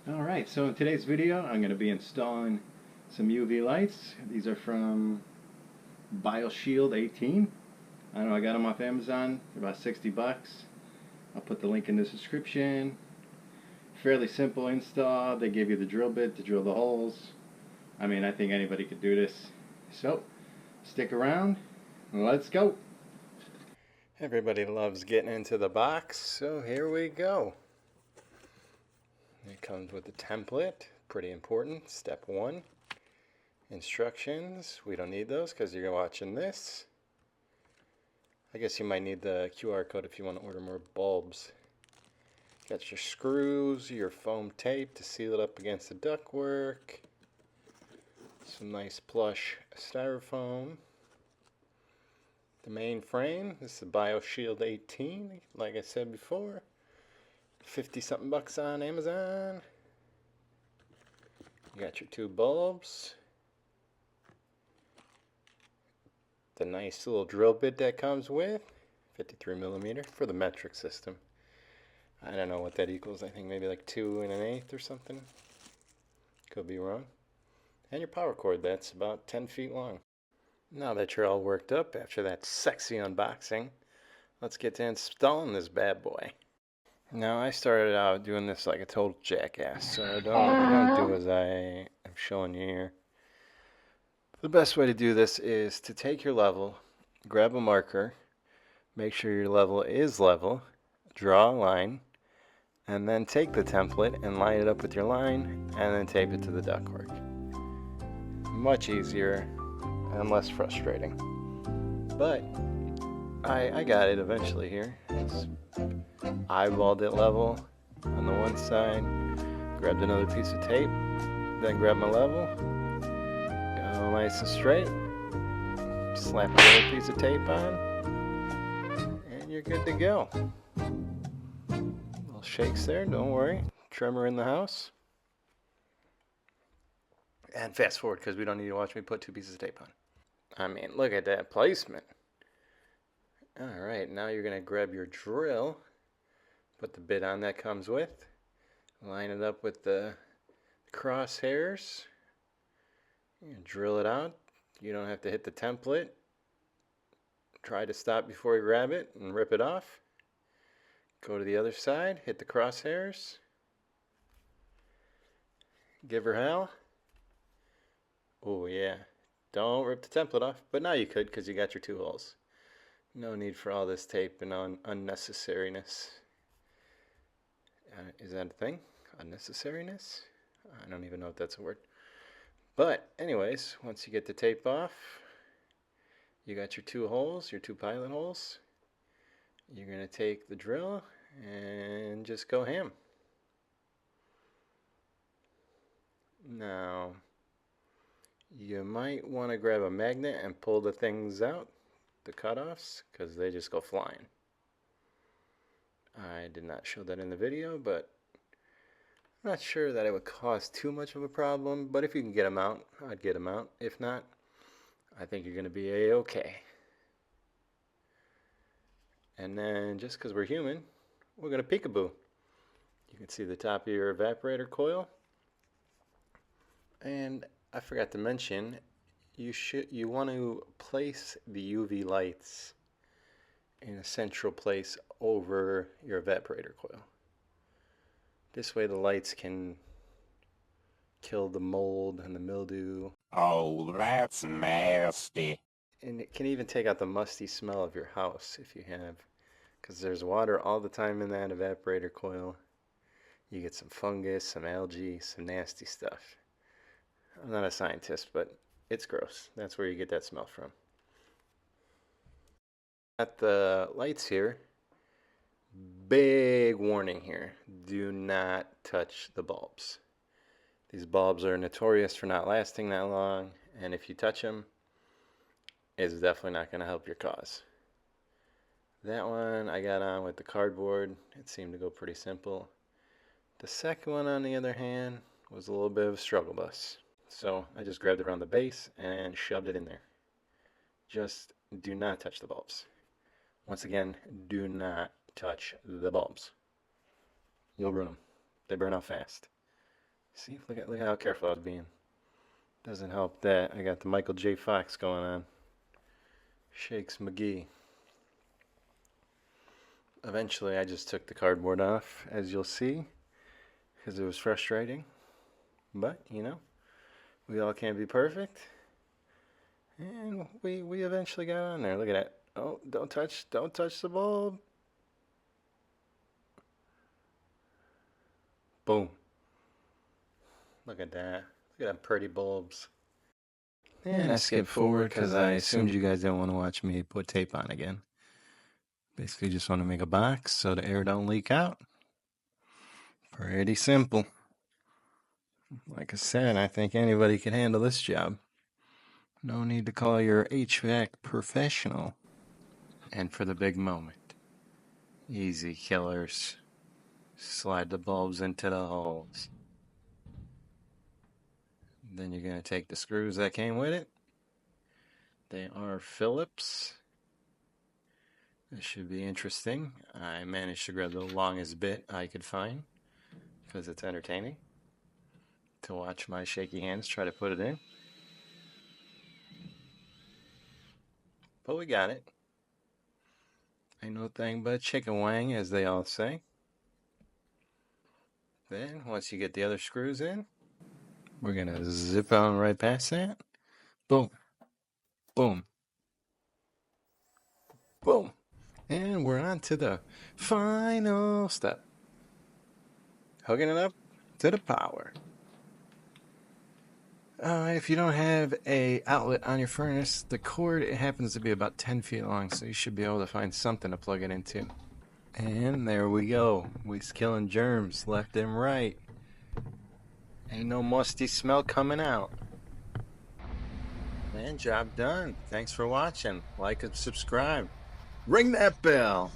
Alright, so in today's video I'm going to be installing some UV lights. These are from BioShield 18. I don't know, I got them off Amazon for about 60 bucks. I'll put the link in the description. Fairly simple install. They give you the drill bit to drill the holes. I mean, I think anybody could do this. So, stick around. Let's go. Everybody loves getting into the box, so here we go. It comes with a template, pretty important. Step 1, instructions. We don't need those because you're watching this. I guess you might need the QR code if you want to order more bulbs. Got your screws, your foam tape to seal it up against the ductwork. Some nice plush styrofoam. The main frame, this is the BioShield 18, like I said before. 50 something bucks on Amazon. You got your 2 bulbs. The nice little drill bit that comes with, 53 millimeter for the metric system. I don't know what that equals. I think maybe like 2 1/8 or something. Could be wrong. And your power cord, that's about 10 feet long. Now that you're all worked up after that sexy unboxing, let's get to installing this bad boy. Now, I started out doing this like a total jackass, so don't do as I am showing you here. The best way to do this is to take your level, grab a marker, make sure your level is level, draw a line, and then take the template and line it up with your line, and then tape it to the ductwork. Much easier and less frustrating. But I got it eventually here. Eyeballed it level on the one side, grabbed another piece of tape, then grabbed my level, got it all nice and straight, slap another piece of tape on, and you're good to go. Little shakes there, don't worry, tremor in the house. And fast forward because we don't need to watch me put 2 pieces of tape on. I mean, look at that placement. Alright, now you're going to grab your drill, put the bit on that comes with, line it up with the crosshairs, and drill it out. You don't have to hit the template. Try to stop before you grab it and rip it off. Go to the other side, hit the crosshairs, give her hell. Oh yeah, don't rip the template off, but now you could because you got your 2 holes. No need for all this tape and unnecessariness. Is that a thing? Unnecessariness? I don't even know if that's a word. But anyways, once you get the tape off, you got your 2 holes, your 2 pilot holes. You're going to take the drill and just go ham. Now, you might want to grab a magnet and pull the things out, the cutoffs, because they just go flying. I did not show that in the video, but I'm not sure that it would cause too much of a problem, but if you can get them out, I'd get them out. If not, I think you're going to be a-okay. And then, just because we're human, we're going to peekaboo. You can see the top of your evaporator coil. And I forgot to mention, you want to place the UV lights in a central place over your evaporator coil. This way the lights can kill the mold and the mildew. Oh, that's nasty. And it can even take out the musty smell of your house if you have, because there's water all the time in that evaporator coil. You get some fungus, some algae, some nasty stuff. I'm not a scientist, but it's gross. That's where you get that smell from. Got the lights here. Big warning here. Do not touch the bulbs. These bulbs are notorious for not lasting that long, and if you touch them, it's definitely not going to help your cause. That one I got on with the cardboard. It seemed to go pretty simple. The second one, on the other hand, was a little bit of a struggle bus. So I just grabbed it around the base and shoved it in there. Just do not touch the bulbs. Once again, do not touch the bulbs. You'll ruin them. They burn out fast. See, look at how careful I was being. Doesn't help that I got the Michael J. Fox going on. Shakes McGee. Eventually, I just took the cardboard off, as you'll see, because it was frustrating. But, you know, we all can't be perfect. And we eventually got on there. Look at that. Oh, don't touch the bulb. Boom. Look at that. Look at them pretty bulbs. And I skipped forward because I assumed you guys didn't want to watch me put tape on again. Basically just want to make a box so the air don't leak out. Pretty simple. Like I said, I think anybody can handle this job. No need to call your HVAC professional. And for the big moment, easy killers. Slide the bulbs into the holes. Then you're going to take the screws that came with it. They are Phillips. This should be interesting. I managed to grab the longest bit I could find because it's entertaining to watch my shaky hands try to put it in. But we got it. Ain't no thing but chicken wang, as they all say. Then, once you get the other screws in, we're going to zip on right past that. Boom. Boom. Boom. And we're on to the final step. Hooking it up to the power. If you don't have a outlet on your furnace, the cord, it happens to be about 10 feet long, so you should be able to find something to plug it into. And there we go. We're killing germs left and right. Ain't no musty smell coming out. And job done. Thanks for watching. Like and subscribe. Ring that bell.